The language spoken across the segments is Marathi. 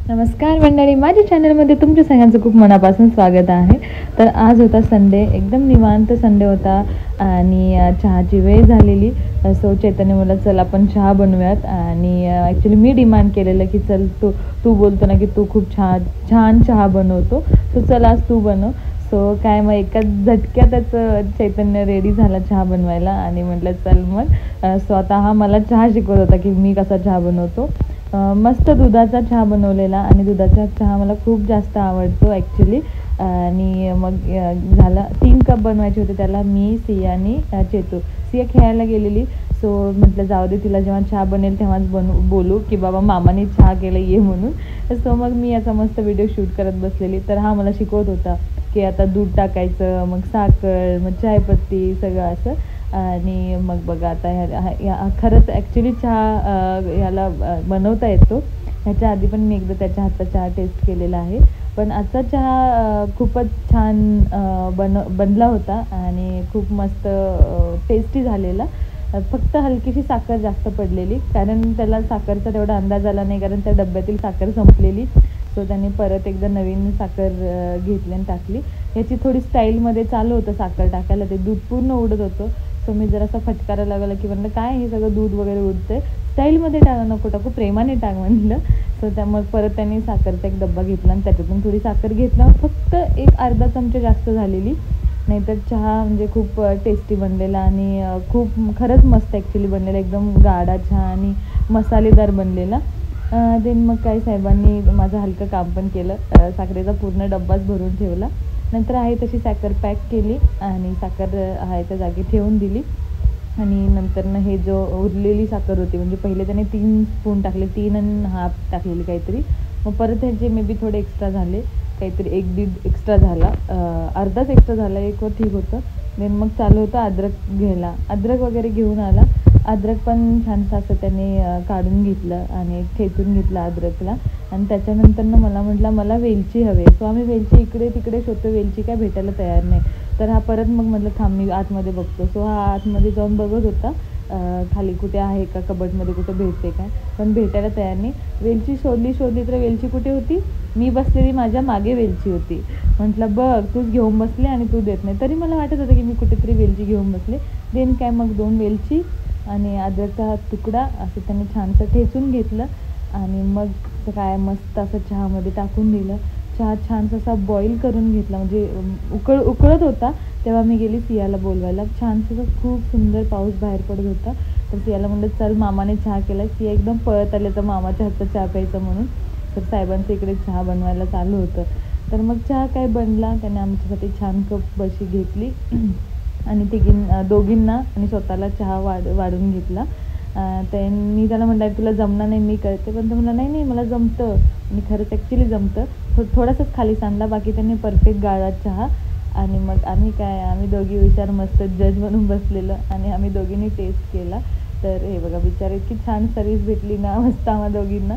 नमस्कार मंडळी, माझ्या चॅनलमध्ये तुमच्या सगळ्यांचं खूप मनापासून स्वागत आहे. तर आज होता संडे, एकदम निवांत संडे होता आणि चहाची वेळ झालेली. सो चैतन्य मला चल आपण चहा बनवूयात आणि ॲक्च्युली मी डिमांड केलेलं की चल तू तू बोलतो ना की तू खूप छान चहा बनवतो, सो चल आज तू बनव. सो काय मग एका झटक्यातच चैतन्य रेडी झाला चहा बनवायला आणि म्हटलं चल मग स्वतः मला चहा शिकवत होता की मी कसा चहा बनवतो. मस्त दुधाचा चहा बनवलेला आणि दुधाचा चहा मला खूप जास्त आवडतो ॲक्च्युली. आणि मग झाला 3 कप बनवायचे होते त्याला. मी, सिया आणि चेतू. सिया खेळायला गेलेली, सो म्हटलं जाऊ दे, तिला जेव्हा चहा बनेल तेव्हाच बोलू की बाबा मामाने चहा केलं ये म्हणून. सो मग मी याचा मस्त व्हिडिओ शूट करत बसलेली. तर हा मला शिकवत होता की आता दूध टाकायचं, मग साखर, मग चायपत्ती सगळं असं. आणि मग बघा आता खरंच ॲक्च्युली चहा ह्याला बनवता येतो. ह्याच्या आधी पण मी एकदा त्याच्या हातचा चहा टेस्ट केलेला आहे. पण आजचा चहा खूपच छान बनला होता आणि खूप मस्त टेस्टी झालेला. फक्त हलकीशी साखर जास्त पडलेली, कारण त्याला साखरचा तेवढा अंदाज आला नाही, कारण त्या डब्यातील साखर संपलेली. सो त्याने परत एकदा नवीन साखर घेतली आणि टाकली. ह्याची थोडी स्टाईलमध्ये चालू होतं साखर टाकायला, ते दूध पूर्ण उडत होतं. सो मी जरासा फटकारा लागला की म्हणलं काय हे सगळं दूध वगैरे उडतंय, स्टाईलमध्ये नको टाकू, प्रेमाने टाक म्हणलं. सो त्यामुळे परत त्यांनी साखरचा एक डब्बा घेतला आणि त्याच्यातून थोडी साखर घेतला. फक्त एक अर्धा चमचा जास्त झालेली, नाहीतर चहा म्हणजे खूप टेस्टी बनलेला आणि खूप खरंच मस्त ॲक्च्युली बनलेला, एकदम गाढा चहा आणि मसालेदार बनलेला. देन मग काय साहेबांनी माझं हलकं काम पण केलं, साखरेचा पूर्ण डब्बाच भरून ठेवला. नंतर आहे तशी साखर पॅक केली आणि साखर आहे त्या जागी ठेवून दिली. आणि नंतरनं हे जो उरलेली साखर होती, म्हणजे पहिले त्याने 3 स्पून टाकले, 3½ टाकलेली काहीतरी. मग परत ह्याचे मे बी थोडे एक्स्ट्रा झाले, काहीतरी 1-1.5 एक्स्ट्रा झाला, अर्धाच एक्स्ट्रा झाला, एक ठीक होतं. देन मग चालू होतं अद्रक घ्यायला. अद्रक वगैरे घेऊन आला. अद्रक पण छानसं असं त्याने काढून घेतलं आणि ठेचून घेतलं अद्रकला. आणि त्याच्यानंतरनं मला म्हटला मला वेलची हवी. सो आम्ही वेलची इकडे तिकडे शोधतो, वेलची काय भेटायला तयार नाही. तर हा परत मग म्हटलं थांब मी आतमध्ये बघतो. सो हा आतमध्ये जाऊन बघत होता खाली कुठे आहे का, कबडमध्ये कुठे भेटते काय, पण भेटायला तयार नाही. वेलची शोधली तर वेलची कुठे होती, मी बसलेली माझ्या मागे वेलची होती. म्हटलं बघ तूच घेऊन बसले आणि तू देत नाही. तरी मला वाटत होतं की मी कुठेतरी वेलची घेऊन बसले. देन काय मग 2 वेलची आणि अद्रकचा तुकडा असं त्याने छानसं ठेचून घेतलं आणि मग काय मस्त असं चहामध्ये टाकून दिलं. चहा छानसा असा बॉईल करून घेतला, म्हणजे उकळत होता तेव्हा मी गेली सियाला बोलवायला. छानसं खूप सुंदर पाऊस बाहेर पडत होता. तर सियाला म्हणलं चल मामाने चहा केला. सिया एकदम पळत आले तर मामाच्या हातचा चहा प्यायचा म्हणून. तर साहेबांचं इकडे चहा बनवायला चालू होतं. तर मग चहा काय बनला, त्याने आमच्यासाठी छान कप बशी घेतली आणि दोघींना आणि स्वतःला चहा वाढून घेतला. तर मी त्याला म्हटलं तुला जमणार नाही, मी करते. पण तो म्हटला नाही नाही मला जमतं. आणि खरंच ॲक्च्युली जमतं. थोडासाच खाली सांडला, बाकी त्यांनी परफेक्ट गाळा चहा. आणि मग आम्ही दोघी हुशार मस्त जज बनून बसलेलं आणि आम्ही दोघींनी टेस्ट केला. तर हे बघा बिचारे इतकी छान सर्विस भेटली ना मस्त आम्हा दोघींना.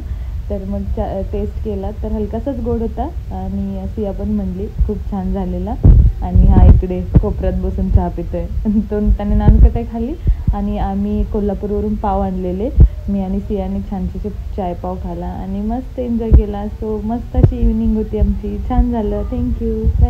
तर मग टेस्ट केला तर हलकासाच गोड होता आणि सिया पण म्हणली खूप छान झालेला. आणि हा इकडे कोपऱ्यात बसून चहा पितोय. तो त्याने नानकटाई खाल्ली आणि आम्ही कोल्हापूरवरून पाव आणलेले, मी आणि सियाने छानसे चाय पाव खाला आणि मस्त एन्जॉय केला. सो मस्त अशी इव्हिनिंग होती आमची, छान झालं. Thank you, bye.